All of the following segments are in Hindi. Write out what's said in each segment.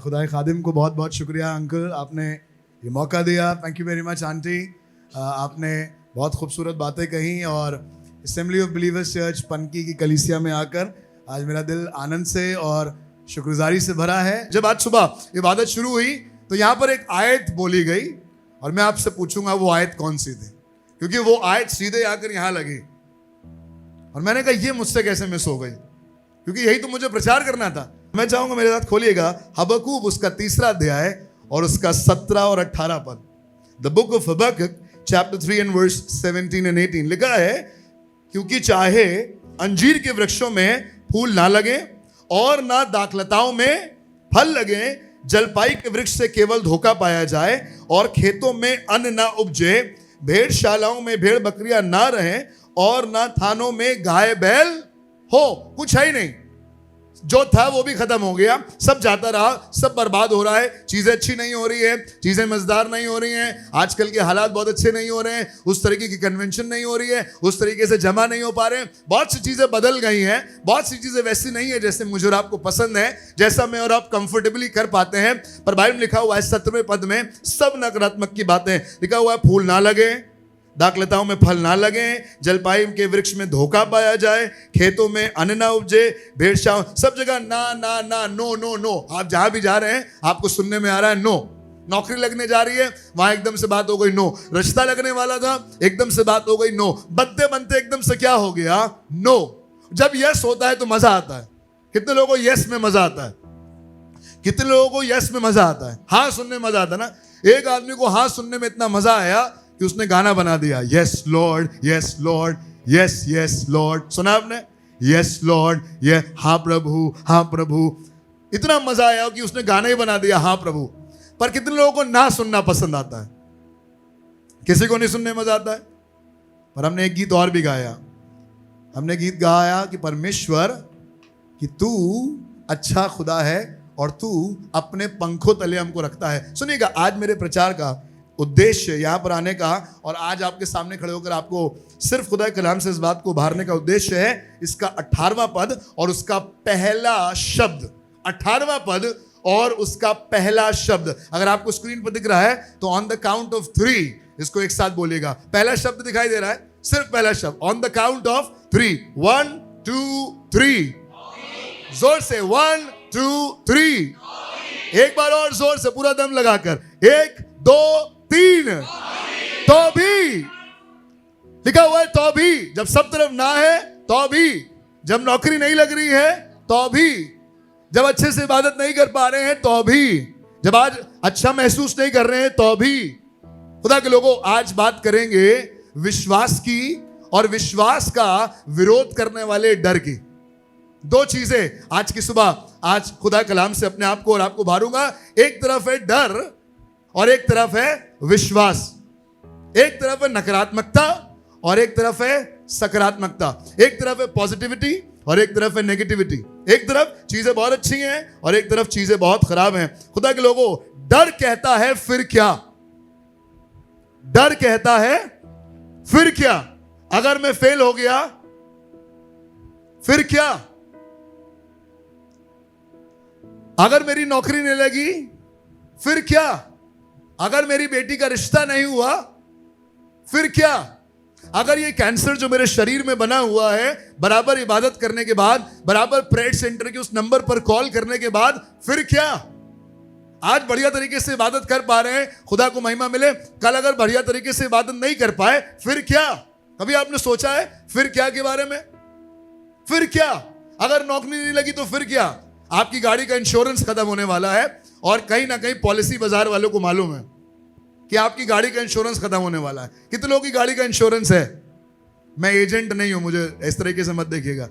खुदाए खादिम को बहुत बहुत शुक्रिया अंकल, आपने ये मौका दिया। Thank you very much aunty, आपने बहुत खूबसूरत बातें कही और assembly of believers church Panki की कलीसिया में आकर आज मेरा दिल आनंद से और शुक्रगुजारी से भरा है। जब आज सुबह इबादत शुरू हुई तो यहाँ पर एक आयत बोली गई और मैं आपसे पूछूंगा वो आयत कौन सी थी, क्योंकि वो आयत सीधे आकर यहाँ लगी और मैंने कहा ये मुझसे कैसे मिस हो गई, क्योंकि यही तो मुझे प्रचार करना था। मैं चाहूंगा मेरे साथ खोलिएगा हबक्कूक उसका 3 अध्याय और उसका 17 और 18 पद। The book of Habakkuk chapter 3 and verse 17 and 18 लिखा है, क्योंकि चाहे अंजीर के वृक्षों में फूल ना लगे और ना दाखलताओं में फल लगे, जलपाई के वृक्ष से केवल धोखा पाया जाए और खेतों में अन्न ना उपजे, भेड़शालाओं में भेड़ बकरियां ना रहें और ना थानों में गाय बैल हो। कुछ है ही नहीं, जो था वो भी खत्म हो गया, सब जाता रहा, सब बर्बाद हो रहा है, चीजें अच्छी नहीं हो रही है, चीजें मजेदार नहीं हो रही हैं, आजकल के हालात बहुत अच्छे नहीं हो रहे हैं, उस तरीके की कन्वेंशन नहीं हो रही है, उस तरीके से जमा नहीं हो पा रहे हैं, बहुत सी चीजें बदल गई हैं, बहुत सी चीजें वैसी नहीं है जैसे मुझे और आपको पसंद है, जैसा मैं और आप कंफर्टेबली कर पाते हैं। पर बाइबल लिखा हुआ है 17वें पद में सब नकारात्मक की बातें लिखा हुआ है, फूल ना लगे, दाखलताओं में फल ना लगे, जलपाई के वृक्ष में धोखा पाया जाए, खेतों में अन्न ना उपजे, भेड़शालाओं, सब जगह ना ना ना, नो नो नो। आप जहां भी जा रहे हैं आपको सुनने में आ रहा है नो। नौकरी लगने जा रही है वहां एकदम से बात हो गई नो, रिश्ता लगने वाला था एकदम से बात हो गई नो, बनते बनते एकदम से क्या हो गया नो। जब यस होता है तो मजा आता है। कितने लोगों को यस में मजा आता है? कितने लोगों को यस में मजा आता है? हाँ सुनने में मजा आता है ना। एक आदमी को हाँ सुनने में इतना मजा आया कि उसने गाना बना दिया, yes Lord yes Lord yes yes Lord. सुना आपने? यस लॉर्ड, ये हाँ प्रभु हाँ प्रभु। इतना मजा आया कि उसने गाना ही बना दिया हाँ प्रभु। पर कितने लोगों को ना सुनना पसंद आता है? किसी को नहीं सुनने में मजा आता है। पर हमने एक गीत और भी गाया, हमने गीत गाया कि परमेश्वर कि तू अच्छा खुदा है और तू अपने पंखों तले हमको रखता है। सुनिएगा, आज मेरे प्रचार का उद्देश्य यहाँ पर आने का और आज आपके सामने खड़े होकर आपको सिर्फ खुदा के कलाम से इस बात को उभारने का उद्देश्य है इसका 18वां पद और उसका पहला शब्द। 18वां पद और उसका पहला शब्द अगर आपको स्क्रीन पर दिख रहा है तो ऑन द काउंट ऑफ 3 इसको एक साथ बोलिएगा। पहला शब्द दिखाई दे रहा है, सिर्फ पहला शब्द, ऑन द काउंट ऑफ 3, 1 2 3, जोर से 1 2 3, एक बार और जोर से पूरा दम लगाकर, 1 2 3, तो भी लिखा हुआ है, तो भी जब सब तरफ ना है, तो भी जब नौकरी नहीं लग रही है, तो भी जब अच्छे से इबादत नहीं कर पा रहे हैं, तो भी जब आज अच्छा महसूस नहीं कर रहे हैं, तो भी। खुदा के लोगों, आज बात करेंगे विश्वास की और विश्वास का विरोध करने वाले डर की। 2 चीजें आज की सुबह, आज खुदा कलाम से अपने आप को और आपको भारूंगा। एक तरफ है डर और एक तरफ है विश्वास। एक तरफ है नकारात्मकता और एक तरफ है सकारात्मकता। एक तरफ है पॉजिटिविटी और एक तरफ है नेगेटिविटी। एक तरफ चीजें बहुत अच्छी हैं और एक तरफ चीजें बहुत खराब हैं। खुदा के लोगों, डर कहता है फिर क्या? डर कहता है फिर क्या? अगर मैं फेल हो गया फिर क्या? अगर मेरी नौकरी नहीं लगी फिर क्या? अगर मेरी बेटी का रिश्ता नहीं हुआ फिर क्या? अगर ये कैंसर जो मेरे शरीर में बना हुआ है, बराबर इबादत करने के बाद, बराबर प्रेयर सेंटर के उस नंबर पर कॉल करने के बाद फिर क्या? आज बढ़िया तरीके से इबादत कर पा रहे हैं, खुदा को महिमा मिले। कल अगर बढ़िया तरीके से इबादत नहीं कर पाए फिर क्या? कभी आपने सोचा है फिर क्या के बारे में? फिर क्या? अगर नौकरी नहीं लगी तो फिर क्या? आपकी गाड़ी का इंश्योरेंस खत्म होने वाला है और कहीं ना कहीं पॉलिसी बाजार वालों को मालूम है कि आपकी गाड़ी का इंश्योरेंस खत्म होने वाला है। कितने लोगों की गाड़ी का इंश्योरेंस है? मैं एजेंट नहीं हूं, मुझे इस तरीके से मत देखिएगा।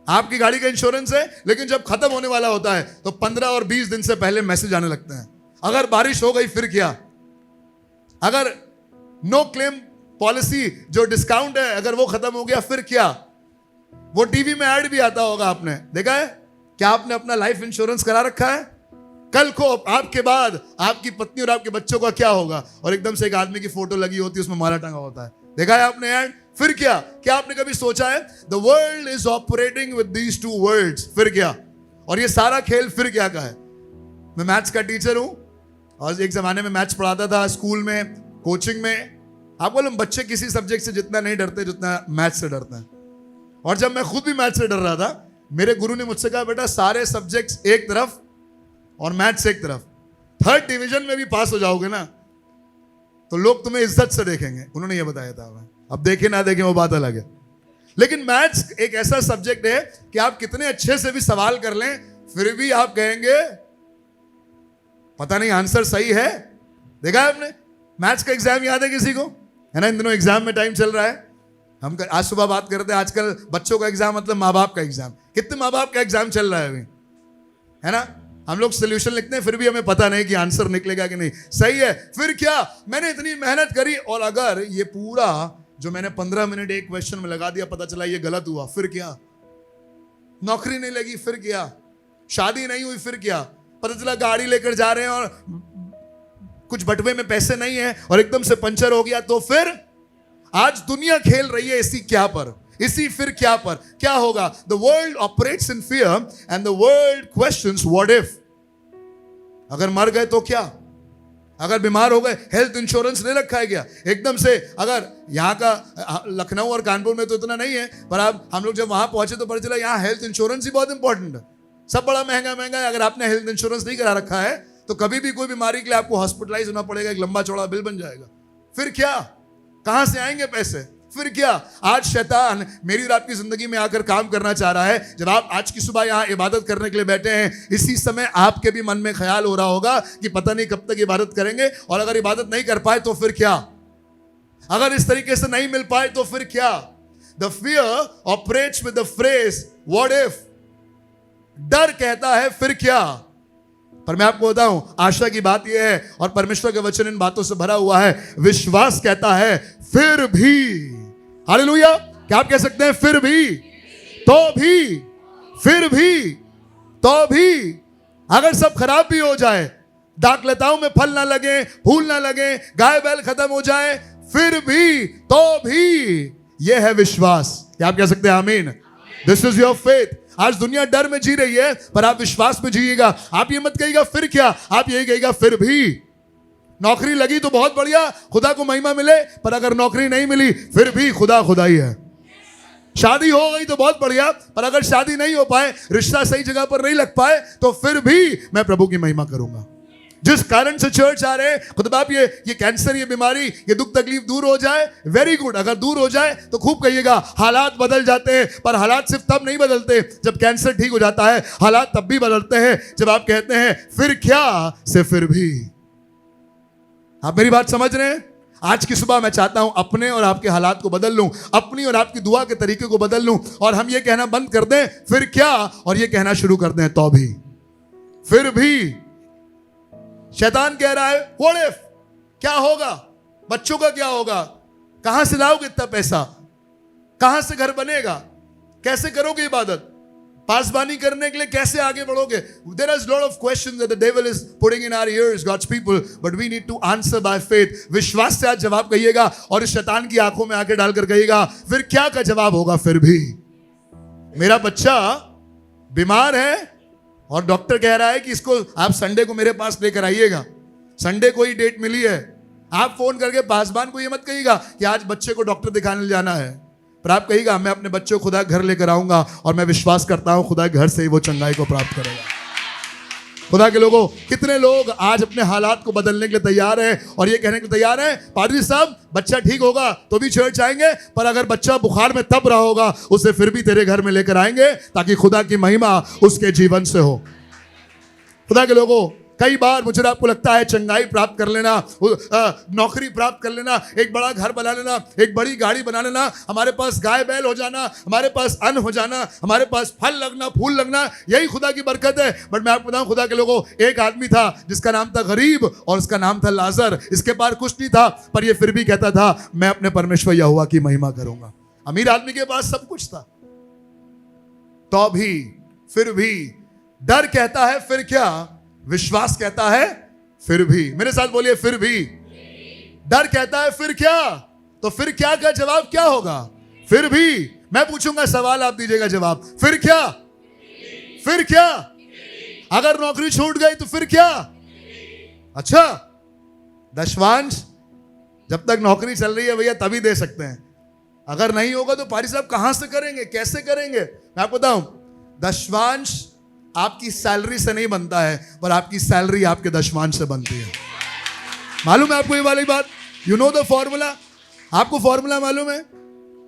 आपकी गाड़ी का इंश्योरेंस है, लेकिन जब खत्म होने वाला होता है तो 15 और 20 दिन से पहले मैसेज आने लगते हैं। अगर बारिश हो गई फिर क्या? अगर नो क्लेम पॉलिसी जो डिस्काउंट है अगर वो खत्म हो गया फिर क्या? वो टीवी में ऐड भी आता होगा, आपने देखा है? क्या आपने अपना लाइफ इंश्योरेंस करा रखा है? कल को आपके बाद आपकी पत्नी और आपके बच्चों का क्या होगा? और एकदम से एक आदमी की फोटो लगी होती है, उसमें माला टंगा होता है। देखा है आपने ऐड? फिर क्या? क्या आपने कभी सोचा है the world is operating with these 2 words, फिर क्या? और ये सारा खेल फिर क्या का है? मैं मैथ्स का टीचर हूं और एक जमाने में मैथ्स पढ़ाता था स्कूल में, कोचिंग में। आप बोलो बच्चे किसी सब्जेक्ट से जितना नहीं डरते जितना मैथ्स से डरते हैं। और जब मैं खुद भी मैथ्स से डर रहा था, मेरे गुरु ने मुझसे कहा, बेटा सारे सब्जेक्ट्स एक तरफ और मैथ्स एक तरफ, 3rd डिवीजन में भी पास हो जाओगे ना तो लोग तुम्हें इज्जत से देखेंगे। उन्होंने ये बताया था। अब देखे ना देखे वो बात अलग है, लेकिन मैथ्स एक ऐसा सब्जेक्ट है कि आप कितने अच्छे से भी सवाल कर लें फिर भी आप कहेंगे पता नहीं आंसर सही है। देखा है आपने? मैथ्स का एग्जाम याद है किसी को? है ना, इन दिनों एग्जाम में टाइम चल रहा है। हम आज सुबह बात कर रहे थे, आजकल बच्चों का एग्जाम मतलब माँ बाप का एग्जाम। कितने माँ बाप का एग्जाम चल रहा है अभी, है ना? हम लोग सोल्यूशन लिखते हैं फिर भी हमें पता नहीं कि आंसर निकलेगा कि नहीं। सही है, फिर क्या, मैंने इतनी मेहनत करी और अगर ये पूरा जो मैंने 15 मिनट एक क्वेश्चन में लगा दिया, पता चला ये गलत हुआ, फिर क्या? नौकरी नहीं लगी, फिर क्या? शादी नहीं हुई, फिर क्या? पता चला गाड़ी लेकर जा रहे हैं और कुछ बटवे में पैसे नहीं है और एकदम से पंचर हो गया, तो फिर? आज दुनिया खेल रही है इसी क्या पर, इसी फिर क्या पर। क्या होगा? The world operates in fear and the world questions what if. अगर मर गए तो क्या? अगर बीमार हो गए, हेल्थ इंश्योरेंस नहीं रखा है क्या? एकदम से अगर यहाँ का लखनऊ और कानपुर में तो इतना नहीं है, पर अब हम लोग जब वहां पहुंचे तो पता चला यहाँ हेल्थ इंश्योरेंस ही बहुत इंपॉर्टेंट है। सब बड़ा महंगा महंगा है। अगर आपने हेल्थ इंश्योरेंस नहीं करा रखा है तो कभी भी कोई बीमारी के लिए आपको हॉस्पिटलाइज होना पड़ेगा, एक लंबा चौड़ा बिल बन जाएगा। फिर क्या? कहां से आएंगे पैसे? फिर क्या? आज शैतान मेरी और आपकी जिंदगी में आकर काम करना चाह रहा है। जब आप आज की सुबह यहां इबादत करने के लिए बैठे हैं, इसी समय आपके भी मन में ख्याल हो रहा होगा कि पता नहीं कब तक इबादत करेंगे, और अगर इबादत नहीं कर पाए तो फिर क्या? अगर इस तरीके से नहीं मिल पाए तो फिर क्या? The fear operates with the phrase what if. डर कहता है फिर क्या। पर मैं आपको बताऊं, आशा की बात यह है, और परमेश्वर के वचन इन बातों से भरा हुआ है, विश्वास कहता है फिर भी। हालेलुया। क्या आप कह सकते हैं? फिर भी, तो भी, फिर भी, तो भी। अगर सब खराब भी हो जाए, दाखलताओं में फल ना लगे, फूल ना लगे, गाय बैल खत्म हो जाए, फिर भी, तो भी, यह है विश्वास। क्या आप कह सकते हैं आमीन? This is your faith. आज दुनिया डर में जी रही है, पर आप विश्वास में जिएगा। आप ये मत कहिएगा फिर क्या, आप यही कहिएगा फिर भी। नौकरी लगी तो बहुत बढ़िया, खुदा को महिमा मिले, पर अगर नौकरी नहीं मिली फिर भी खुदा खुदा ही है। शादी हो गई तो बहुत बढ़िया, पर अगर शादी नहीं हो पाए, रिश्ता सही जगह पर नहीं लग पाए, तो फिर भी मैं प्रभु की महिमा करूंगा। जिस कारण से चर्च आ रहे हैं, खुद बाप ये कैंसर, ये बीमारी, ये दुख तकलीफ दूर हो जाए, वेरी गुड। अगर दूर हो जाए तो खूब कहिएगा। हालात बदल जाते हैं, पर हालात सिर्फ तब नहीं बदलते जब कैंसर ठीक हो जाता है। हालात तब भी बदलते हैं जब आप कहते हैं फिर क्या से फिर भी। आप मेरी बात समझ रहे हैं? आज की सुबह मैं चाहता हूं अपने और आपके हालात को बदल लूं, अपनी और आपकी दुआ के तरीके को बदल लूं, और हम ये कहना बंद कर दें फिर क्या, और ये कहना शुरू कर दें तो भी। फिर भी शैतान कह रहा है व्हाट इफ, क्या होगा? बच्चों का क्या होगा? कहां से लाओगे इतना पैसा? कहां से घर बनेगा? कैसे करोगे इबादत? पासबानी करने के लिए कैसे आगे बढ़ोगे? There is lot of questions that the devil is putting in our ears, God's people, but we need to answer by faith. विश्वास से आज जवाब कहिएगा, और इस शैतान की आंखों में आके डालकर कहिएगा फिर क्या का जवाब होगा फिर भी। मेरा बच्चा बीमार है और डॉक्टर कह रहा है कि इसको आप संडे को मेरे पास लेकर आइएगा। संडे को ही डेट मिली है। आप फोन करके पासबान को ये मत कहिएगा कि आज बच्चे को डॉक्टर दिखाने जाना है, पर आप कहिएगा मैं अपने बच्चे को खुदा घर लेकर आऊंगा, और मैं विश्वास करता हूं खुदा घर से ही वो चंगाई को प्राप्त करेगा। खुदा के लोगों, कितने लोग आज अपने हालात को बदलने के लिए तैयार हैं और ये कहने के लिए तैयार हैं, पादरी साहब बच्चा ठीक होगा तो भी चर्च आएंगे, पर अगर बच्चा बुखार में तप रहा होगा उसे फिर भी तेरे घर में लेकर आएंगे, ताकि खुदा की महिमा उसके जीवन से हो। खुदा के लोगों, कई बार मुझे आपको लगता है चंगाई प्राप्त कर लेना, नौकरी प्राप्त कर लेना, एक बड़ा घर बना लेना, एक बड़ी गाड़ी बना लेना, हमारे पास गाय बैल हो जाना, हमारे पास अन्न हो जाना, हमारे पास फल लगना, फूल लगना, यही खुदा की बरकत है। बट मैं आपको बताऊं खुदा के लोगों, एक आदमी था जिसका नाम था गरीब और उसका नाम था लाजर। इसके पास कुछ नहीं था, पर यह फिर भी कहता था मैं अपने परमेश्वर यहोवा की महिमा करूंगा। अमीर आदमी के पास सब कुछ था, तो भी, फिर भी। डर कहता है फिर क्या, विश्वास कहता है फिर भी। मेरे साथ बोलिए फिर भी। डर कहता है फिर क्या, तो फिर क्या का जवाब क्या होगा? फिर भी। मैं पूछूंगा सवाल, आप दीजिएगा जवाब। फिर क्या? फिर क्या? अगर नौकरी छूट गई तो फिर क्या? अच्छा, दशवांश जब तक नौकरी चल रही है भैया तभी दे सकते हैं, अगर नहीं होगा तो पारी साहब कहां से करेंगे, कैसे करेंगे? मैं आपको बताऊं, दशवांश आपकी सैलरी से नहीं बनता है, पर आपकी सैलरी आपके दशवांश से बनती है। मालूम है आपको ये वाली बात? You know the formula? आपको फॉर्मूला मालूम है?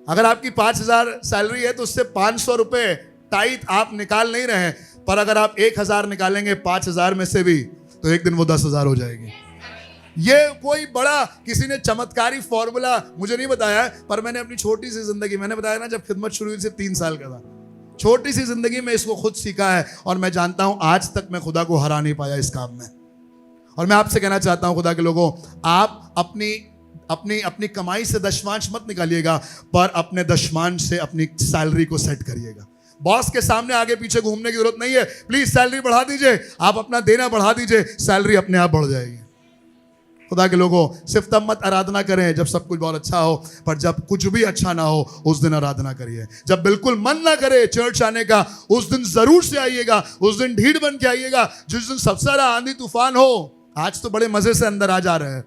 अगर आपकी 5,000 सैलरी है तो उससे 500 रुपए टाइट आप निकाल नहीं रहे हैं, पर अगर आप 1,000 निकालेंगे 5,000 में से भी तो एक दिन वो 10,000 हो जाएगी। ये कोई बड़ा किसी ने चमत्कारी फॉर्मूला मुझे नहीं बताया है, पर मैंने अपनी छोटी सी जिंदगी, मैंने बताया ना जब खिदमत शुरू हुई से 3 साल का था, छोटी सी जिंदगी में इसको खुद सीखा है और मैं जानता हूं आज तक मैं खुदा को हरा नहीं पाया इस काम में। और मैं आपसे कहना चाहता हूं खुदा के लोगों, आप अपनी अपनी अपनी कमाई से दशमांश मत निकालिएगा, पर अपने दशमांश से अपनी सैलरी को सेट करिएगा। बॉस के सामने आगे पीछे घूमने की जरूरत नहीं है, प्लीज सैलरी बढ़ा दीजिए, आप अपना देना बढ़ा दीजिए, सैलरी अपने आप बढ़ जाएगी। खुदा के लोगों, सिर्फ तब मत आराधना करें जब सब कुछ बहुत अच्छा हो, पर जब कुछ भी अच्छा ना हो उस दिन आराधना करिए। जब बिल्कुल मन ना करे चर्च आने का उस दिन जरूर से आइएगा, उस दिन ढीठ बन के आइएगा। जिस दिन सबसे सारा आंधी तूफान हो, आज तो बड़े मजे से अंदर आ जा रहे हैं,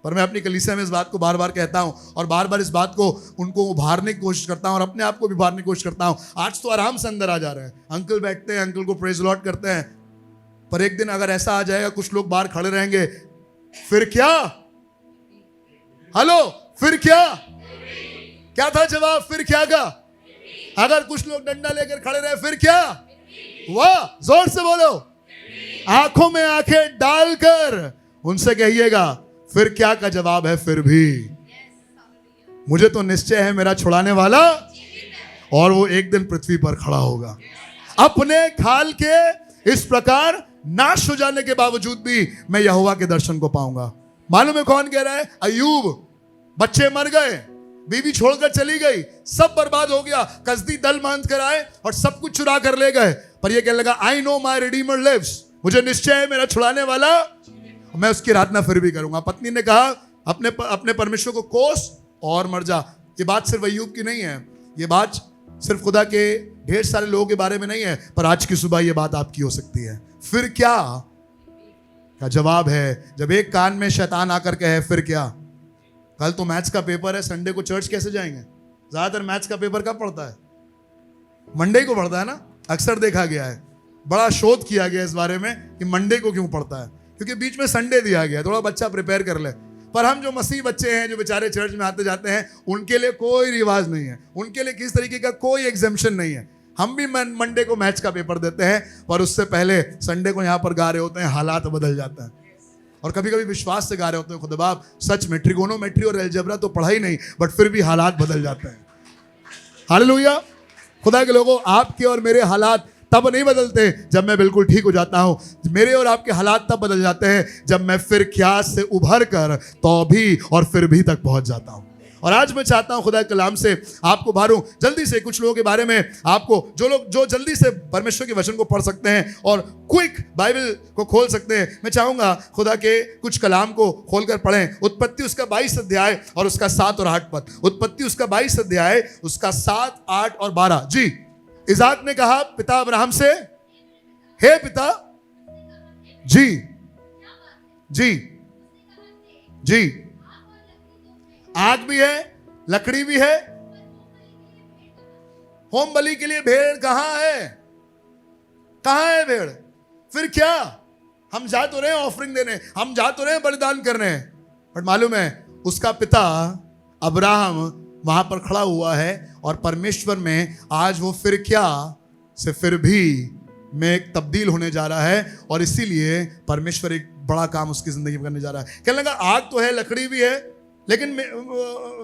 पर मैं अपनी कलीसिया में इस बात को बार बार कहता हूं और बार बार इस बात को उनको उभारने की कोशिश करता हूं और अपने आप को भी उभारने की कोशिश करता हूं। आज तो आराम से अंदर आ जा रहे हैं, अंकल बैठते हैं, अंकल को प्रेज लॉर्ड करते हैं, पर एक दिन अगर ऐसा आ जाएगा कुछ लोग बाहर खड़े रहेंगे, फिर क्या? हेलो, फिर क्या? क्या था जवाब? फिर क्या का? अगर कुछ लोग डंडा लेकर खड़े रहे, फिर क्या? वाह, जोर से बोलो। आंखों में आंखें डालकर उनसे कहिएगा, फिर क्या का जवाब है फिर भी। मुझे तो निश्चय है मेरा छुड़ाने वाला, और वो एक दिन पृथ्वी पर खड़ा होगा। अपने खाल के इस प्रकार नाश हो जाने के बावजूद भी मैं यहोवा के दर्शन को पाऊंगा। मालूम है कौन कह रहा है? अय्यूब। बच्चे मर गए, बीवी छोड़कर चली गई, सब बर्बाद हो गया, कसदी दल बांध कर आए और सब कुछ चुरा कर ले गए, पर ये कहने लगा, I know my redeemer lives, मुझे निश्चय है मेरा छुड़ाने वाला, मैं उसकी आराधना फिर भी करूंगा। पत्नी ने कहा, अपने परमेश्वर को कोस और मर जा। ये बात सिर्फ अय्यूब की नहीं है, ये बात सिर्फ खुदा के ढेर सारे लोगों के बारे में नहीं है, पर आज की सुबह ये बात आपकी हो सकती है। फिर क्या का जवाब है जब एक कान में शैतान आकर कहे फिर क्या। कल तो मैथ्स का पेपर है, संडे को चर्च कैसे जाएंगे? ज्यादातर मैथ्स का पेपर कब पढ़ता है? मंडे को पढ़ता है ना, अक्सर देखा गया है। बड़ा शोध किया गया इस बारे में कि मंडे को क्यों पढ़ता है, क्योंकि बीच में संडे दिया गया, थोड़ा बच्चा प्रिपेयर कर ले। पर हम जो मसीह बच्चे हैं जो बेचारे चर्च में आते जाते हैं, उनके लिए कोई रिवाज नहीं है, उनके लिए किस तरीके का कोई एग्जाम्पशन नहीं है। हम भी मंडे को मैथ्स का पेपर देते हैं, पर उससे पहले संडे को यहाँ पर गा रहे होते हैं, हालात बदल जाता है। और कभी कभी विश्वास से गा रहे होते हैं, खुदा बाप सच में ट्रिगोनोमेट्री और अलजेब्रा तो पढ़ा ही नहीं, बट फिर भी हालात बदल जाते हैं। हालेलुया। खुदा के लोगों, आपके और मेरे हालात तब नहीं बदलते जब मैं बिल्कुल ठीक हो जाता हूं। मेरे और आपके हालात तब बदल जाते हैं जब मैं फिर क्या से उभर कर तो भी और फिर भी तक पहुंच जाता हूं। और आज मैं चाहता हूं खुदा के कलाम से आपको बारूं जल्दी से कुछ लोगों के बारे में, आपको जो लोग जो जल्दी से परमेश्वर के वचन को पढ़ सकते हैं और क्विक बाइबल को खोल सकते हैं, मैं चाहूंगा खुदा के कुछ कलाम को खोलकर पढ़ें। उत्पत्ति उसका 22 अध्याय और उसका 7 और 8 पद। उत्पत्ति उसका 22 अध्याय उसका 7, 8 और 12। जी, इसाक ने कहा पिता अब्राहम से, हे पिता। जी जी जी, आग भी है, लकड़ी भी है, होम बलि के लिए भेड़ कहां है? कहां है भेड़? फिर क्या? हम जा तो रहे हैं ऑफरिंग देने, हम जा तो रहे हैं बलिदान करने, बट मालूम है उसका पिता अब्राहम वहां पर खड़ा हुआ है और परमेश्वर में आज वो फिर क्या से फिर भी में एक तब्दील होने जा रहा है। और इसीलिए परमेश्वर एक बड़ा काम उसकी जिंदगी में करने जा रहा है। कहने लगा आग तो है, लकड़ी भी है, लेकिन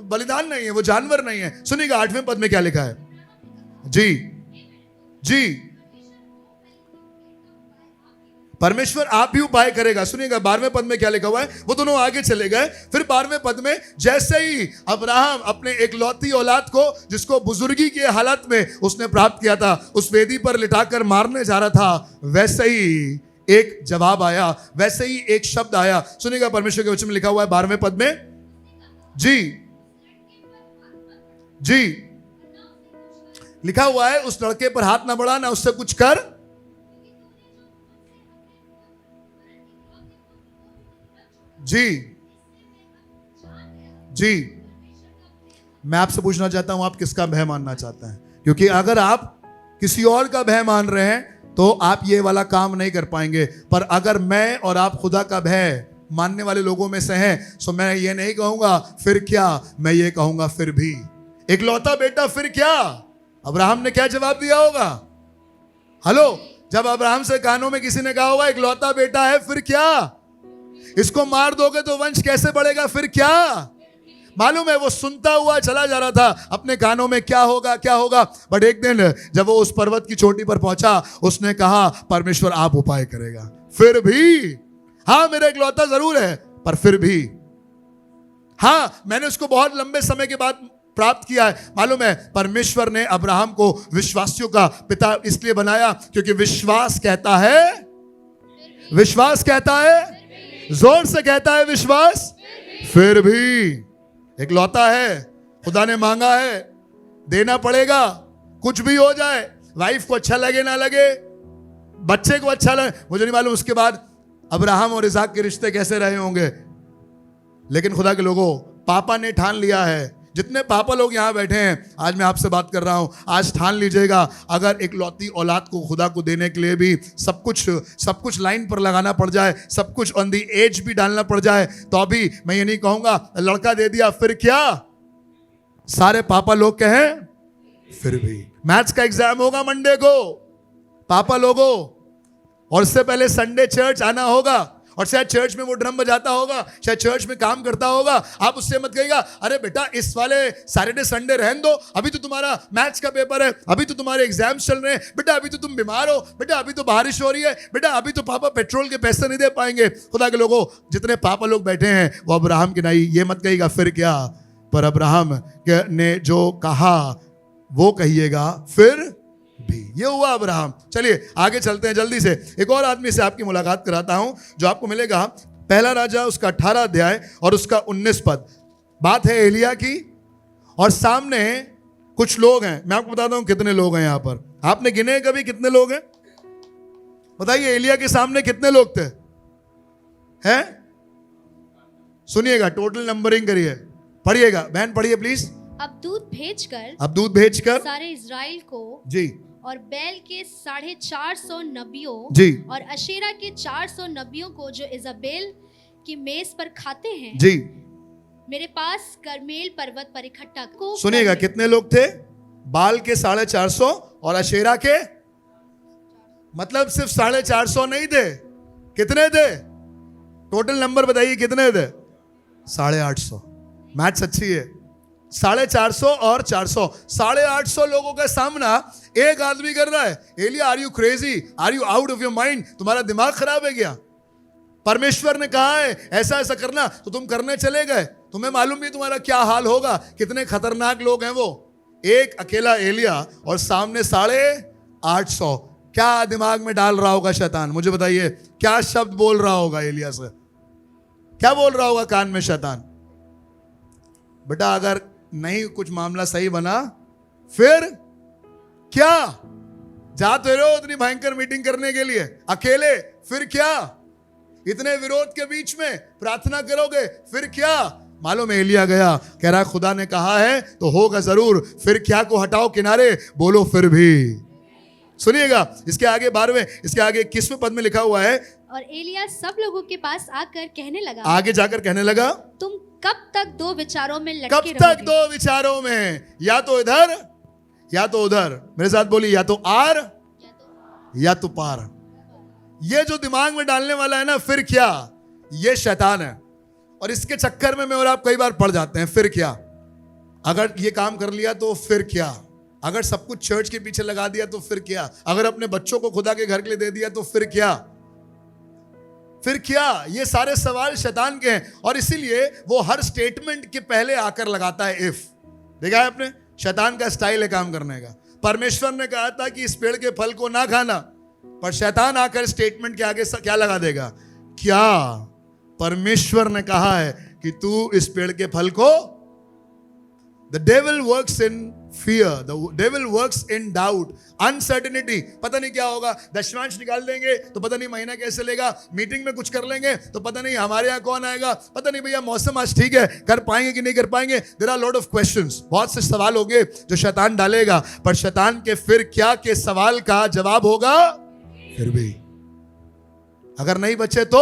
बलिदान नहीं है, वो जानवर नहीं है। सुनिएगा 8वें पद में क्या लिखा है। जी जी, परमेश्वर आप ही उपाय करेगा। सुनिएगा 12वें पद में क्या लिखा हुआ है। वो दोनों आगे चले गए। फिर 12वें पद में, जैसे ही अब्राहम अपने एकलौती औलाद को, जिसको बुजुर्गी के हालत में उसने प्राप्त किया था, उस वेदी पर लिटाकर मारने जा रहा था, वैसे ही एक जवाब आया, वैसे ही एक शब्द आया। सुनिएगा परमेश्वर के वचन में लिखा हुआ है 12वें पद में। जी जी, लिखा हुआ है उस लड़के पर हाथ ना बढ़ा, ना उससे कुछ कर, जी जी, मैं आपसे पूछना चाहता हूं आप किसका भय मानना चाहते हैं? क्योंकि अगर आप किसी और का भय मान रहे हैं तो आप ये वाला काम नहीं कर पाएंगे। पर अगर मैं और आप खुदा का भय मानने वाले लोगों में से हैं, तो मैं ये नहीं कहूंगा फिर क्या, मैं ये कहूंगा फिर भी। इकलौता बेटा फिर क्या? अब्राहम ने क्या जवाब दिया होगा? हेलो, जब अब्राहम से कानों में किसी ने कहा होगा इकलौता बेटा है फिर क्या, इसको मार दोगे तो वंश कैसे बढ़ेगा, फिर क्या? मालूम है वो सुनता हुआ चला जा रहा था अपने कानों में क्या होगा क्या होगा। बट एक दिन जब वो उस पर्वत की चोटी पर पहुंचा, उसने कहा परमेश्वर आप उपाय करेगा। फिर भी, हाँ मेरा इकलौता जरूर है पर फिर भी, हाँ मैंने उसको बहुत लंबे समय के बाद प्राप्त किया है। मालूम है परमेश्वर ने अब्राहम को विश्वासियों का पिता इसलिए बनाया क्योंकि विश्वास कहता है, विश्वास कहता है, जोर से कहता है विश्वास फिर भी। इकलौता है, खुदा ने मांगा है, देना पड़ेगा, कुछ भी हो जाए, वाइफ को अच्छा लगे ना लगे, बच्चे को अच्छा लगे, मुझे नहीं मालूम उसके बाद अब्राहम और इसाक के रिश्ते कैसे रहे होंगे। लेकिन खुदा के लोगों, पापा ने ठान लिया है। जितने पापा लोग यहां बैठे हैं, आज मैं आपसे बात कर रहा हूं, आज ठान लीजिएगा अगर इकलौती औलाद को खुदा को देने के लिए भी सब कुछ लाइन पर लगाना पड़ जाए, सब कुछ ऑन दी एज भी डालना पड़ जाए, तो अभी मैं ये नहीं कहूंगा लड़का दे दिया फिर क्या। सारे पापा लोग कहें फिर भी। मैथ्स का एग्जाम होगा मंडे को पापा लोगों, और इससे पहले संडे चर्च आना होगा, और शायद चर्च में वो ड्रम बजाता होगा, शायद चर्च में काम करता होगा। आप उससे मत कहिएगा अरे बेटा इस वाले सैटरडे संडे रहने दो, अभी तो तुम्हारा मैथ्स का पेपर है, अभी तो तुम्हारे एग्जाम्स चल रहे हैं, बेटा अभी तो तुम बीमार हो, बेटा अभी तो बारिश हो रही है, बेटा अभी तो पापा पेट्रोल के पैसे नहीं दे पाएंगे। खुदा के लोगों, जितने पापा लोग बैठे हैं वो अब्राहम के नहीं, ये मत कहिएगा फिर क्या, पर अब्राहम ने जो कहा वो कहिएगा फिर भी। ये हुआ अब्राहम। चलिए आगे चलते हैं जल्दी से। एक और आदमी से आपकी मुलाकात कराता हूं जो आपको मिलेगा पहला राजा उसका 18 अध्याय और उसका 19 पद। बात है एलिया की, और सामने कुछ लोग हैं। मैं आपको बताता हूं कितने लोग हैं यहां पर। आपने गिने कभी कितने लोग हैं? बताइए एलिया के सामने कितने लोग थे? हैं? सुनिएगा, टोटल नंबरिंग करिए, पढ़िएगा, बहन पढ़िए प्लीज। अब दूत भेजकर सारे इज़राइल को जी, और बैल के 450 नबियों जी, और अशेरा के 400 नबियों को जो इजाबेल की मेज पर खाते हैं जी, मेरे पास करमेल पर्वत पर इकट्ठा को। सुनिएगा कितने लोग थे? बाल के 450 और अशेरा के, मतलब सिर्फ 450 नहीं थे, कितने थे? टोटल नंबर बताइए कितने थे? 850। मैथ्स अच्छी है। 450 और 400, 850 लोगों का सामना एक आदमी कर रहा है। एलिया are you crazy, are you out of your mind, तुम्हारा दिमाग खराब है क्या? परमेश्वर ने कहा है ऐसा ऐसा करना तो तुम करने चले गए, तुम्हें मालूम नहीं तुम्हारा क्या हाल होगा। कितने खतरनाक लोग हैं वो, एक अकेला एलिया और सामने 850। क्या दिमाग में डाल रहा होगा शैतान? मुझे बताइए क्या शब्द बोल रहा होगा एलिया से, क्या बोल रहा होगा कान में शैतान? बेटा अगर नहीं कुछ मामला सही बना फिर क्या? जाते रहो इतनी भयंकर मीटिंग करने के लिए अकेले, फिर क्या? इतने विरोध के बीच में प्रार्थना करोगे, फिर क्या? मालूम है एलिया गया, कह रहा खुदा ने कहा है तो होगा जरूर, फिर क्या को हटाओ किनारे, बोलो फिर भी। सुनिएगा इसके आगे 12वें, इसके आगे 21वें पद में लिखा हुआ है, और एलिया सब लोगों के पास आकर कहने लगा, आगे जाकर कहने लगा, तुम कब तक दो विचारों में लटके कब तक दो विचारों में, या तो इधर या तो उधर। मेरे साथ बोली, या तो आर या तो पार। ये जो दिमाग में डालने वाला है ना फिर क्या, ये शैतान है। और इसके चक्कर में मैं और आप कई बार पड़ जाते हैं, फिर क्या, अगर ये काम कर लिया तो फिर क्या, अगर सब कुछ चर्च के पीछे लगा दिया तो फिर क्या, अगर अपने बच्चों को खुदा के घर के लिए दे दिया तो फिर क्या, फिर क्या। ये सारे सवाल शैतान के हैं, और इसीलिए वो हर स्टेटमेंट के पहले आकर लगाता है इफ। देखा है आपने, शैतान का स्टाइल है काम करने का। परमेश्वर ने कहा था कि इस पेड़ के फल को ना खाना, पर शैतान आकर स्टेटमेंट के आगे क्या लगा देगा, क्या परमेश्वर ने कहा है कि तू इस पेड़ के फल को। The devil works in fear. The devil works in doubt, uncertainty. पता नहीं क्या होगा, दशमांश निकाल देंगे तो पता नहीं महीना कैसे लेगा, मीटिंग में कुछ कर लेंगे तो पता नहीं हमारे यहाँ कौन आएगा, पता नहीं भैया मौसम आज ठीक है, कर पाएंगे कि नहीं कर पाएंगे. There are lot of questions. बहुत से सवाल होंगे जो शैतान डालेगा, पर शैतान के फिर क्या के सवाल का जवाब होगा फिर भी. अगर नहीं बचे तो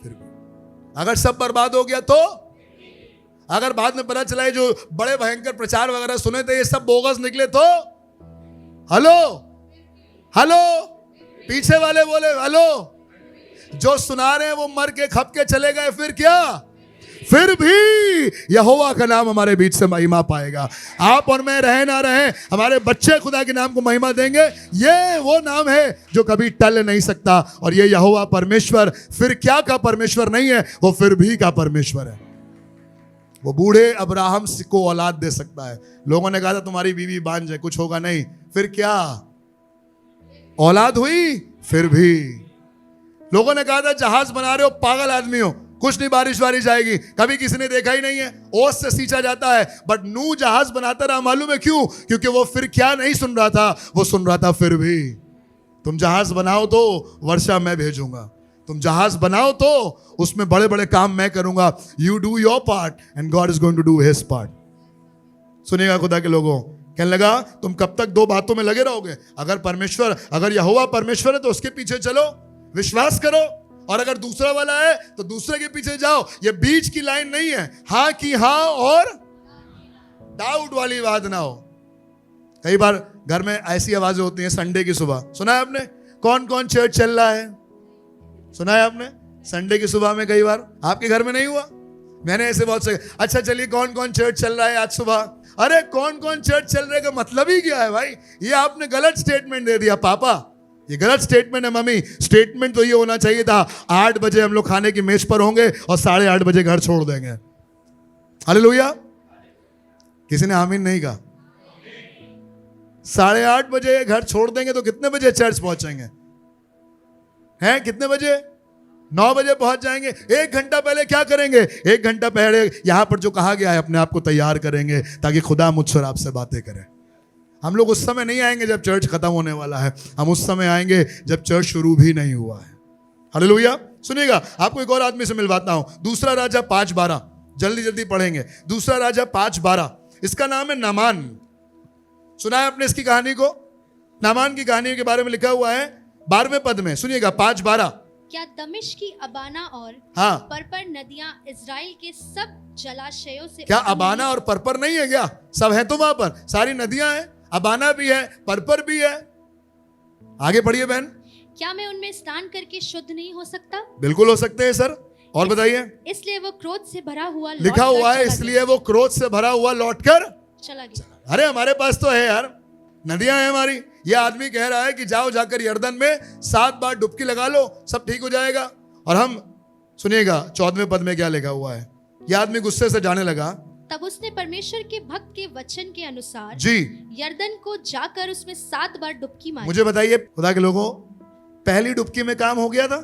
फिर भी, अगर सब बर्बाद हो गया तो, अगर बाद में पता चला है जो बड़े भयंकर प्रचार वगैरह सुने थे ये सब बोगस निकले तो, हेलो हेलो, पीछे वाले बोले हेलो, जो सुना रहे हैं वो मर के खप के चले गए, फिर क्या, फिर भी यहोवा का नाम हमारे बीच से महिमा पाएगा. आप और मैं रहे ना रहे, हमारे बच्चे खुदा के नाम को महिमा देंगे. ये वो नाम है जो कभी टल नहीं सकता, और ये यहोवा परमेश्वर फिर क्या का परमेश्वर नहीं है, वो फिर भी का परमेश्वर है. वो बूढ़े अब्राहम को औलाद दे सकता है. लोगों ने कहा था तुम्हारी बीवी बांझ है, कुछ होगा नहीं, फिर क्या, औलाद हुई. फिर भी लोगों ने कहा था जहाज बना रहे हो, पागल आदमी हो, कुछ नहीं, बारिश आएगी, कभी किसी ने देखा ही नहीं है, ओस से सींचा जाता है. बट नूह जहाज बनाता रहा, मालूम है क्यों? क्योंकि वो फिर क्या नहीं सुन रहा था, वो सुन रहा था फिर भी. तुम जहाज बनाओ तो वर्षा मैं भेजूंगा, तुम जहाज बनाओ तो उसमें बड़े बड़े काम मैं करूंगा. You do your part and God is going to do his part. सुनिएगा खुदा के लोगों, कहने लगा तुम कब तक दो बातों में लगे रहोगे? अगर यहोवा परमेश्वर है तो उसके पीछे चलो, विश्वास करो, और अगर दूसरा वाला है तो दूसरे के पीछे जाओ. ये बीच की लाइन नहीं है, हाँ की हाँ और डाउट वाली बात ना हो. कई बार घर में ऐसी आवाजें होती हैं संडे की सुबह, सुना है आपने? कौन कौन चर्च चल रहा है, सुना है आपने? संडे की सुबह में कई बार आपके घर में नहीं हुआ? मैंने ऐसे बहुत से, अच्छा चलिए कौन कौन चर्च चल रहा है आज सुबह. अरे कौन कौन चर्च चल रहे का मतलब ही क्या है भाई? ये आपने गलत स्टेटमेंट दे दिया पापा, ये गलत स्टेटमेंट है. मम्मी, स्टेटमेंट तो ये होना चाहिए था 8 बजे हम लोग खाने की मेज पर होंगे और 8:30 बजे घर छोड़ देंगे. हालेलुया. किसी ने आमीन नहीं कहा? 8:30 बजे घर छोड़ देंगे तो कितने बजे चर्च पहुंचेंगे? हैं कितने बजे? 9 बजे पहुंच जाएंगे. 1 घंटा पहले क्या करेंगे? 1 घंटा पहले यहां पर जो कहा गया है अपने आप को तैयार करेंगे ताकि खुदा मुझसे और आपसे बातें करे. हम लोग उस समय नहीं आएंगे जब चर्च खत्म होने वाला है, हम उस समय आएंगे जब चर्च शुरू भी नहीं हुआ है. हालेलुया. सुनिएगा, आपको एक और आदमी से मिलवाता हूं. दूसरा राजा 5:12, जल्दी जल्दी पढ़ेंगे. दूसरा राजा 5:12, इसका नाम है नामान. सुना है आपने इसकी कहानी को? नामान की कहानी के बारे में लिखा हुआ है 12वें पद में. सुनिएगा 5:12. क्या दमिश्क की अबाना और हाँ, परपर नदियां इजराइल के सब जलाशयों से, क्या अबाना और परपर नहीं है क्या? सब है तो वहां पर, सारी नदियां हैं, अबाना भी है, परपर भी है. आगे पढ़िए बहन. क्या मैं उनमें स्नान करके शुद्ध नहीं हो सकता? बिल्कुल हो सकते हैं सर. और बताइए. इसलिए वो क्रोध से भरा हुआ लिखा हुआ है इसलिए वो क्रोध से भरा हुआ लौटकर चला गया. अरे हमारे पास तो है यार, नदियां हैं हमारी. ये आदमी कह रहा है कि जाओ जाकर यर्दन में 7 बार डुबकी लगा लो, सब ठीक हो जाएगा. और हम, सुनिएगा 14वें पद में क्या लिखा हुआ है. यह आदमी गुस्से से जाने लगा. तब उसने परमेश्वर के भक्त के वचन के अनुसार जी यर्दन को जाकर उसमें 7 बार डुबकी मारी. मुझे बताइए खुदा के लोगों, पहली डुबकी में काम हो गया था?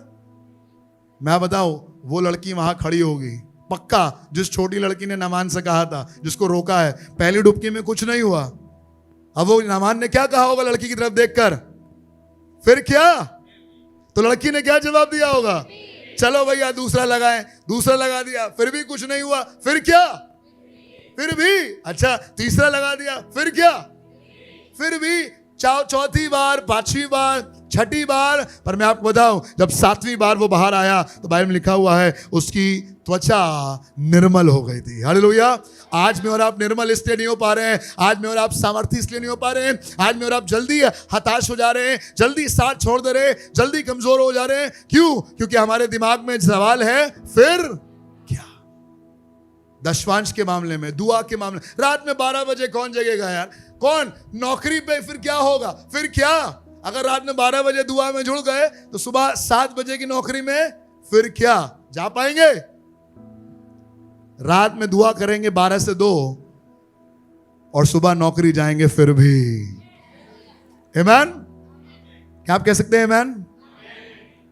मैं बताऊं, वो लड़की वहां खड़ी होगी पक्का, जिस छोटी लड़की ने नामान से कहा था, जिसको रोका है. पहली डुबकी में कुछ नहीं हुआ. अब वो नामान ने क्या कहा होगा लड़की की तरफ देखकर? फिर क्या? तो लड़की ने क्या जवाब दिया होगा? चलो भैया दूसरा लगाएं. दूसरा लगा दिया, फिर भी कुछ नहीं हुआ. फिर क्या? फिर भी. अच्छा तीसरा लगा दिया, फिर क्या? फिर भी. चौथी बार, 5वीं बार, 6ठी बार. पर मैं आपको बताऊं, जब 7वीं बार वो बाहर आया तो बाइबल में लिखा हुआ है उसकी त्वचा निर्मल हो गई थी. हालेलुया. आज में और आप निर्मल इसलिए नहीं हो पा रहे हैं, आज में और आप सामर्थ्य इसलिए नहीं हो पा रहे हैं, आज में और आप जल्दी हताश हो जा रहे हैं, जल्दी साथ छोड़ दे रहे हैं, जल्दी कमजोर हो जा रहे हैं. क्यों? क्योंकि हमारे दिमाग में सवाल है फिर क्या. दशवांश के मामले में, दुआ के मामले, रात में 12 बजे कौन जगेगा यार? कौन? नौकरी पे फिर क्या होगा? फिर क्या? अगर रात में 12 बजे दुआ में जुड़ गए तो सुबह 7 बजे की नौकरी में फिर क्या जा पाएंगे? रात में दुआ करेंगे 12 से 2 और सुबह नौकरी जाएंगे फिर भी. आमीन. क्या आप कह सकते हैं आमीन?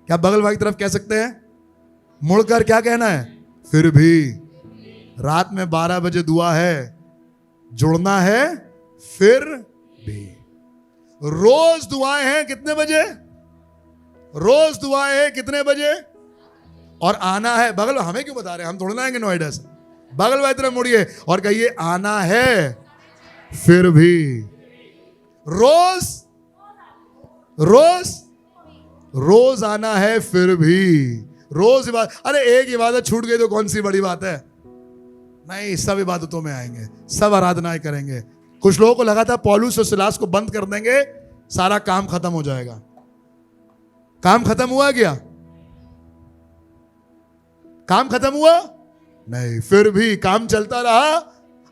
क्या बगल वाली तरफ कह सकते हैं? मुड़कर क्या कहना है? फिर भी. रात में 12 बजे दुआ है, जुड़ना है फिर भी। रोज दुआएं हैं कितने बजे? रोज दुआएं हैं कितने बजे? और आना है। बगल हमें क्यों बता रहे हैं, हम थोड़ा ना आएंगे नोएडा से। बगल वाली तरफ मुड़िए और कहिए आना है फिर भी। रोज रोज रोज आना है फिर भी। रोज इबादत। अरे एक इबादत छूट गई तो कौन सी बड़ी बात है? नहीं, सब इबादतों में आएंगे, सब आराधनाएं करेंगे। कुछ लोगों को लगा था पौलुस और सिलास को बंद कर देंगे, सारा काम खत्म हो जाएगा। काम खत्म हुआ क्या? काम खत्म हुआ नहीं, फिर भी काम चलता रहा,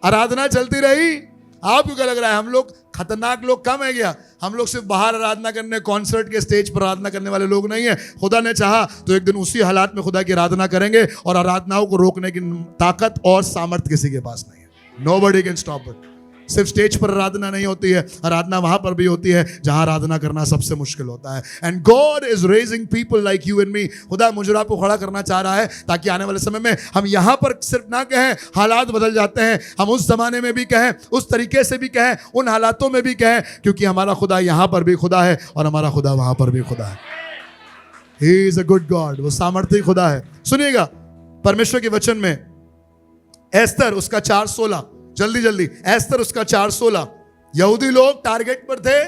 आराधना चलती रही। आपको क्या लग रहा है हम लोग खतरनाक लोग कम है क्या? हम लोग सिर्फ बाहर आराधना करने, कॉन्सर्ट के स्टेज पर आराधना करने वाले लोग नहीं है। खुदा ने चाहा तो एक दिन उसी हालात में खुदा की आराधना करेंगे, और आराधनाओं को रोकने की ताकत और सामर्थ्य किसी के पास नहीं है। Nobody can stop it. सिर्फ स्टेज पर आराधना नहीं होती है, आराधना वहां पर भी होती है जहां आराधना करना सबसे मुश्किल होता है। And God is raising people like you and me. खुदा मुझे आपको खड़ा करना चाह रहा है ताकि आने वाले समय में हम यहां पर सिर्फ ना कहें हालात बदल जाते हैं, हम उस जमाने में भी कहें, उस तरीके से भी कहें, उन हालातों में भी कहें, क्योंकि हमारा खुदा यहां पर भी खुदा है और हमारा खुदा वहां पर भी खुदा है। He is a good God. वो सामर्थ्य खुदा है। सुनिएगा परमेश्वर के वचन में एस्तर उसका 4:16, जल्दी जल्दी, एस्तर उसका 4:16। यहूदी लोग टारगेट पर थे,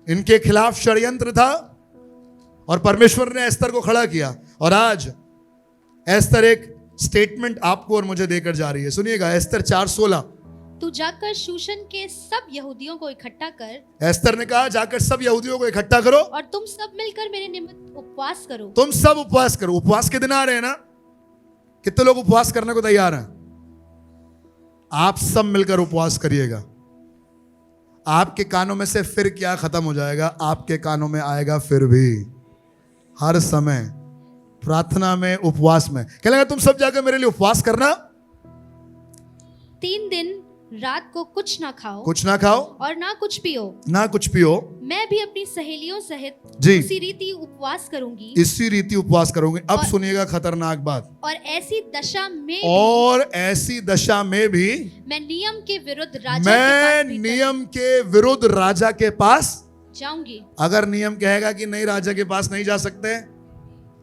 इनके खिलाफ षड्यंत्र था, और परमेश्वर ने एस्तर को खड़ा किया। और आज एस्तर एक स्टेटमेंट आपको और मुझे देकर जा रही है। सुनिएगा एस्तर 4:16। तू जाकर शूशन के सब यहूदियों को इकट्ठा कर। एस्तर ने कहा जाकर सब यहूदियों को इकट्ठा करो और तुम सब मिलकर मेरे निमित्त उपवास करो। तुम सब उपवास करो। उपवास के दिन आ रहे हैं ना? कितने लोग उपवास करने को तैयार हैं? आप सब मिलकर उपवास करिएगा। आपके कानों में से फिर क्या खत्म हो जाएगा, आपके कानों में आएगा फिर भी। हर समय प्रार्थना में, उपवास में क्या लगा, तुम सब जाकर मेरे लिए उपवास करना। 3 दिन रात को कुछ ना खाओ, कुछ ना खाओ और ना कुछ पियो, ना कुछ पियो। मैं भी अपनी सहेलियों सहित जी उसी रीति उपवास करूंगी। इसी रीति उपवास करोगे। अब सुनिएगा खतरनाक बात। और ऐसी दशा में भी मैं नियम के विरुद्ध राजा के पास जाऊंगी। जाऊंगी। अगर नियम कहेगा कि नहीं राजा के पास नहीं जा सकते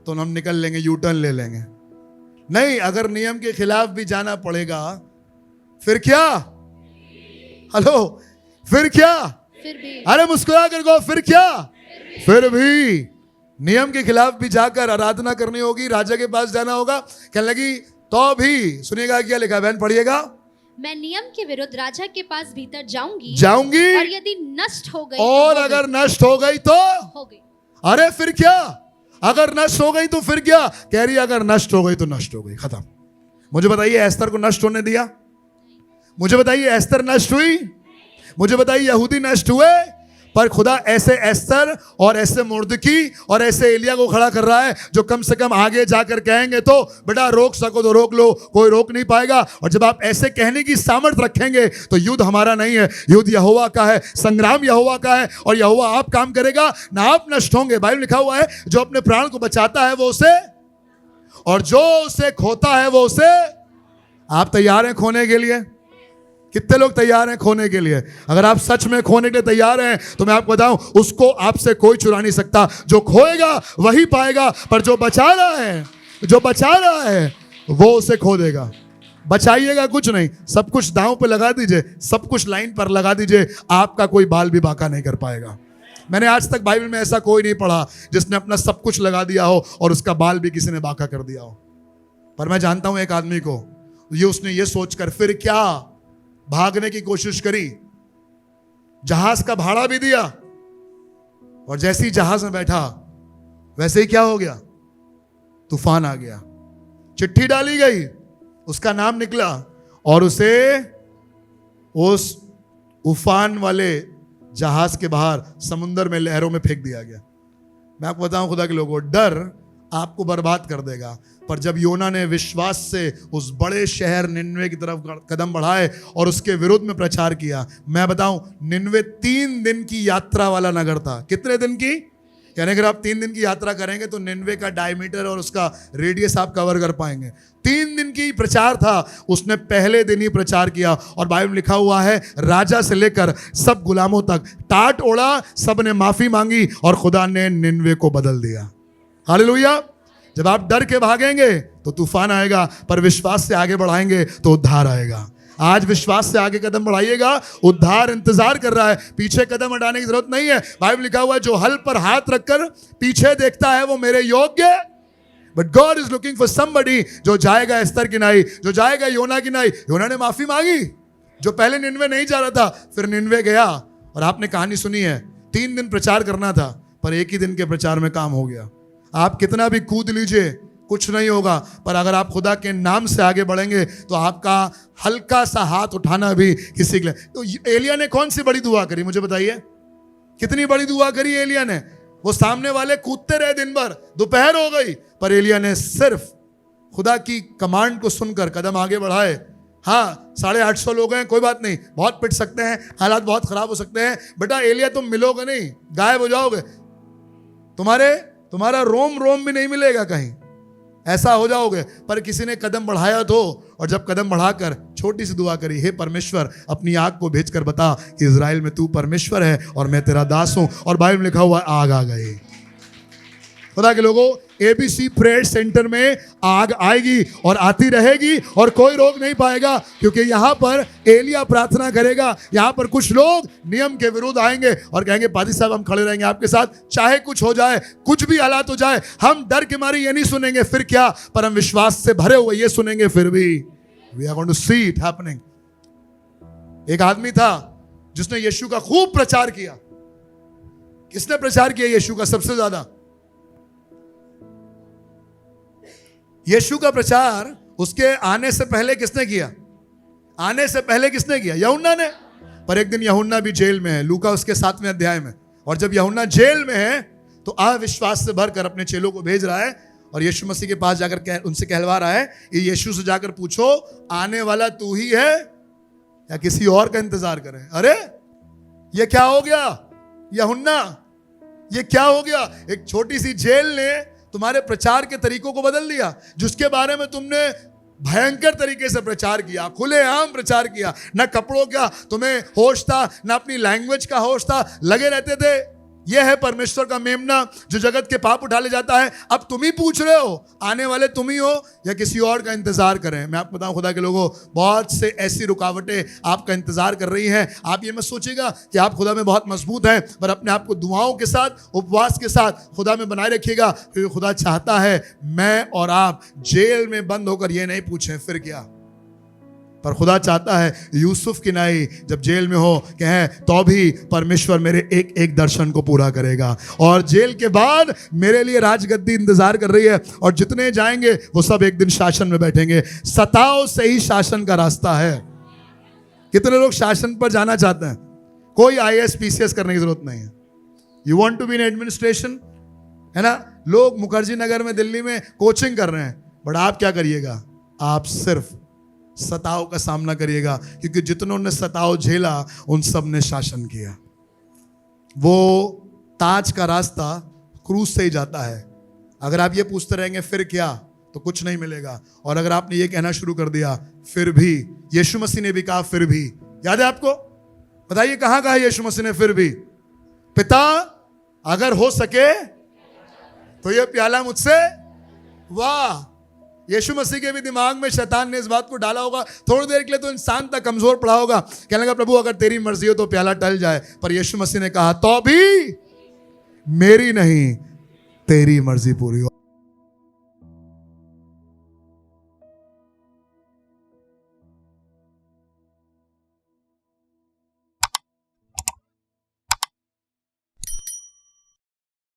तो हम निकल लेंगे, यू टर्न ले लेंगे। नहीं, अगर नियम के खिलाफ भी जाना पड़ेगा फिर क्या? हेलो, फिर क्या? फिर भी। अरे मुस्कुरा कर कहो फिर क्या? फिर भी नियम के खिलाफ भी जाकर आराधना करनी होगी, राजा के पास जाना होगा। कहने लगी तो भी सुनिएगा क्या लिखा, बहन पढ़िएगा। मैं नियम के विरुद्ध राजा के पास भीतर जाऊंगी जाऊंगी, और यदि नष्ट हो गई और तो हो अगर गई। नष्ट हो गई तो हो गई। अरे फिर क्या? अगर नष्ट हो गई तो फिर क्या? कह रही अगर नष्ट हो गई तो नष्ट हो गई, खत्म। मुझे बताइए एस्तर को नष्ट होने दिया? मुझे बताइए एस्तर नष्ट हुई? मुझे बताइए यहूदी नष्ट हुए? पर खुदा ऐसे एस्तर और ऐसे मुर्दकी और ऐसे एलिया को खड़ा कर रहा है जो कम से कम आगे जाकर कहेंगे तो बेटा रोक सको तो रोक लो, कोई रोक नहीं पाएगा। और जब आप ऐसे कहने की सामर्थ्य रखेंगे तो युद्ध हमारा नहीं है, युद्ध यहोवा का है, संग्राम यहोवा का है, और यहोवा आप काम करेगा ना, आप नष्ट होंगे। बाइबल लिखा हुआ है जो अपने प्राण को बचाता है वो उसे, और जो उसे खोता है वो उसे। आप तैयार हैं खोने के लिए? कितने लोग तैयार हैं खोने के लिए? अगर आप सच में खोने के लिए तैयार हैं तो मैं आपको बताऊं उसको आपसे कोई चुरा नहीं सकता। जो खोएगा वही पाएगा, पर जो बचा रहा है वो उसे खो देगा। बचाइएगा कुछ नहीं, सब कुछ दांव पे लगा दीजिए, सब कुछ लाइन पर लगा दीजिए, आपका कोई बाल भी बाका नहीं कर पाएगा। मैंने आज तक बाइबल में ऐसा कोई नहीं पढ़ा जिसने अपना सब कुछ लगा दिया हो और उसका बाल भी किसी ने बाका कर दिया हो। पर मैं जानता हूं एक आदमी को, उसने ये सोचकर फिर क्या भागने की कोशिश करी, जहाज का भाड़ा भी दिया, और जैसे ही जहाज में बैठा वैसे ही क्या हो गया? तूफान आ गया। चिट्ठी डाली गई, उसका नाम निकला, और उसे उस उफान वाले जहाज के बाहर समुद्र में लहरों में फेंक दिया गया। मैं आपको बताऊं खुदा के लोगों, डर आपको बर्बाद कर देगा। पर जब योना ने विश्वास से उस बड़े शहर निनवे की तरफ कदम बढ़ाए और उसके विरुद्ध में प्रचार किया, मैं बताऊं निनवे 3 दिन की यात्रा वाला नगर था। कितने दिन की? यानी अगर आप 3 दिन की यात्रा करेंगे तो निन्वे का डायमीटर और उसका रेडियस आप कवर कर पाएंगे। 3 दिन की प्रचार था, उसने पहले दिन ही प्रचार किया। और बाइबल में लिखा हुआ है राजा से लेकर सब गुलामों तक टाट ओढ़ा, सब ने माफी मांगी और खुदा ने निन्वे को बदल दिया। हालेलुया। जब आप डर के भागेंगे तो तूफान आएगा, पर विश्वास से आगे बढ़ाएंगे तो उद्धार आएगा। आज विश्वास से आगे कदम बढ़ाइएगा, उद्धार इंतजार कर रहा है। पीछे कदम हटाने की जरूरत नहीं है। बाइबल लिखा हुआ है जो हल पर हाथ रखकर पीछे देखता है वो मेरे योग्य, but God is looking for somebody जो जाएगा एस्तर की नाई, जो जाएगा योना की नाई। योना ने माफी मांगी, जो पहले निन्वे नहीं जा रहा था, फिर निन्वे गया। और आपने कहानी सुनी है, 3 दिन प्रचार करना था, पर एक ही दिन के प्रचार में काम हो गया। आप कितना भी कूद लीजिए कुछ नहीं होगा, पर अगर आप खुदा के नाम से आगे बढ़ेंगे तो आपका हल्का सा हाथ उठाना भी किसी के लिए। तो एलिया ने कौन सी बड़ी दुआ करी, मुझे बताइए, कितनी बड़ी दुआ करी एलिया ने। वो सामने वाले कूदते रहे दिन भर, दोपहर हो गई, पर एलिया ने सिर्फ खुदा की कमांड को सुनकर कदम आगे बढ़ाए। हाँ, 850 लोग हैं, कोई बात नहीं, बहुत पिट सकते हैं, हालात बहुत खराब हो सकते हैं। बेटा एलिया तुम मिलोगे नहीं, गायब हो जाओगे, तुम्हारा रोम भी नहीं मिलेगा कहीं, ऐसा हो जाओगे। पर किसी ने कदम बढ़ाया तो, और जब कदम बढ़ाकर छोटी सी दुआ करी, हे परमेश्वर अपनी आग को भेजकर बता कि इजराइल में तू परमेश्वर है और मैं तेरा दास हूं। और बाइबल में लिखा हुआ आग आ गई। खुदा के लोगों, एबीसी प्रेयर सेंटर में आग आएगी और आती रहेगी और कोई रोक नहीं पाएगा, क्योंकि यहां पर एलिया प्रार्थना करेगा। यहां पर कुछ लोग नियम के विरुद्ध आएंगे और कहेंगे पादी साहब हम खड़े रहेंगे आपके साथ, चाहे कुछ हो जाए, कुछ भी हालात हो जाए, हम डर के मारे ये नहीं सुनेंगे फिर क्या, पर हम विश्वास से भरे हुए ये सुनेंगे फिर भी। We are going to see it happening. एक आदमी था जिसने यीशु का खूब प्रचार किया। किसने प्रचार किया यीशु का सबसे ज्यादा? यीशु का प्रचार उसके आने से पहले किसने किया? आने से पहले किसने किया? यूहन्ना ने। पर एक दिन यूहन्ना भी जेल में है, लूका उसके 7वें अध्याय में। और जब यूहन्ना जेल में है तो अविश्वास से भरकर अपने चेलों को भेज रहा है और यीशु मसीह के पास जाकर उनसे कहलवा रहा है, ये यीशु से जाकर पूछो आने वाला तू ही है या किसी और का इंतजार करें। अरे ये क्या हो गया यूहन्ना, ये क्या हो गया? एक छोटी सी जेल ने तुम्हारे प्रचार के तरीकों को बदल दिया। जिसके बारे में तुमने भयंकर तरीके से प्रचार किया, खुलेआम प्रचार किया, ना कपड़ों का तुम्हें होश था, ना अपनी लैंग्वेज का होश था, लगे रहते थे यह है परमेश्वर का मेमना जो जगत के पाप उठा ले जाता है। अब तुम ही पूछ रहे हो आने वाले तुम ही हो या किसी और का इंतजार करें। मैं आपको बताऊं खुदा के लोगों, बहुत से ऐसी रुकावटें आपका इंतजार कर रही हैं। आप ये मत सोचिएगा कि आप खुदा में बहुत मजबूत हैं, पर अपने आप को दुआओं के साथ, उपवास के साथ खुदा में बनाए रखिएगा, क्योंकि खुदा चाहता है मैं और आप जेल में बंद होकर ये नहीं पूछें फिर क्या, पर खुदा चाहता है यूसुफ की नाई जब जेल में हो कहें तो भी परमेश्वर मेरे एक एक दर्शन को पूरा करेगा। और जेल के बाद मेरे लिए राजगद्दी इंतजार कर रही है और जितने जाएंगे वो सब एक दिन शासन में बैठेंगे। सताओ से ही शासन का रास्ता है। कितने लोग शासन पर जाना चाहते हैं? कोई IAS PCS करने की जरूरत नहीं है। You want to be in administration, है ना? लोग मुखर्जी नगर में दिल्ली में कोचिंग कर रहे हैं, बट आप क्या करिएगा? आप सिर्फ सताव का सामना करिएगा, क्योंकि जितनों ने सताव झेला उन सब ने शासन किया। वो ताज का रास्ता क्रूज से ही जाता है। अगर आप ये पूछते रहेंगे फिर क्या, तो कुछ नहीं मिलेगा। और अगर आपने ये कहना शुरू कर दिया फिर भी, यीशु मसीह ने भी कहा फिर भी, याद है आपको? बताइए कहां कहा यीशु मसीह ने फिर भी? पिता अगर हो सके तो ये प्याला मुझसे, वाह, यीशु मसीह के भी दिमाग में शैतान ने इस बात को डाला होगा। थोड़ी देर के लिए तो इंसान तक कमजोर पड़ा होगा, कहने लगा प्रभु अगर तेरी मर्जी हो तो प्याला टल जाए, पर यीशु मसीह ने कहा तो भी मेरी नहीं तेरी मर्जी पूरी हो।